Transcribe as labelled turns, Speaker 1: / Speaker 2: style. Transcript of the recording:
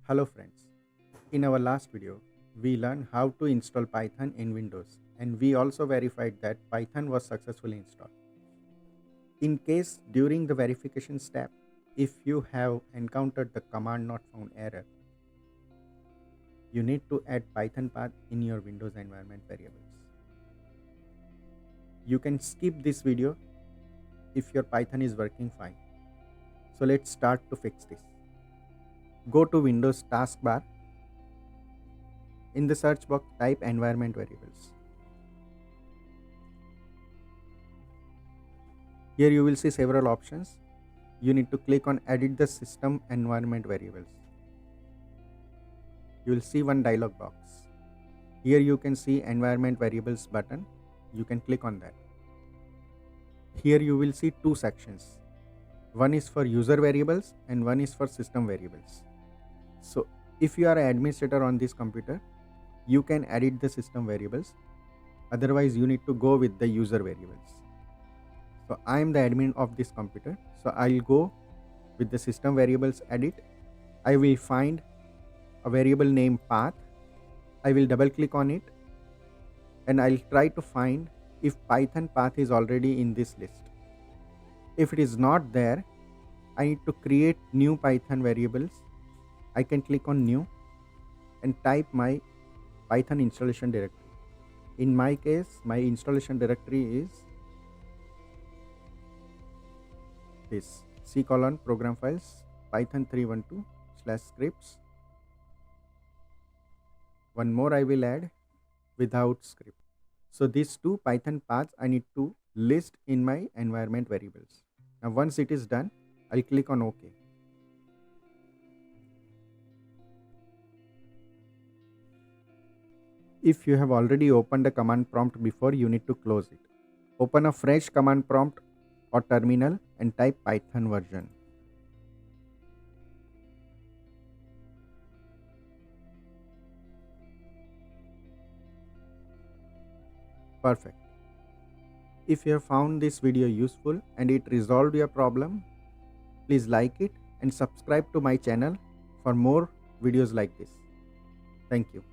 Speaker 1: Hello friends. In our last video, we learned how to install Python in Windows and we also verified that Python was successfully installed. In case during the verification step, if you have encountered the command not found error, you need to add Python path in your Windows environment variables. You can skip this video if your Python is working fine. So let's start to fix this. Go to Windows taskbar. In the search box, type environment variables. Here you will see several options. You need to click on edit the system environment variables. You will see one dialog box. Here you can see environment variables button. You can click on that. Here you will see two sections. One is for user variables and one is for system variables. So if you are an administrator on this computer, you can edit the system variables. Otherwise you need to go with the user variables. So I am the admin of this computer. So I'll go with the system variables edit. I will find a variable named path. I will double click on it and I'll try to find if Python path is already in this list. If it is not there, I need to create new Python variables. I can click on new and type my Python installation directory. In my case, my installation directory is this C:program files python 312/scripts. One more I will add without script. So these two Python paths I need to list in my environment variables. Now once it is done, I'll click on OK. If you have already opened the command prompt before, you need to close it. Open a fresh command prompt or terminal and type Python version. Perfect. If you have found this video useful and it resolved your problem, please like it and subscribe to my channel for more videos like this. Thank you.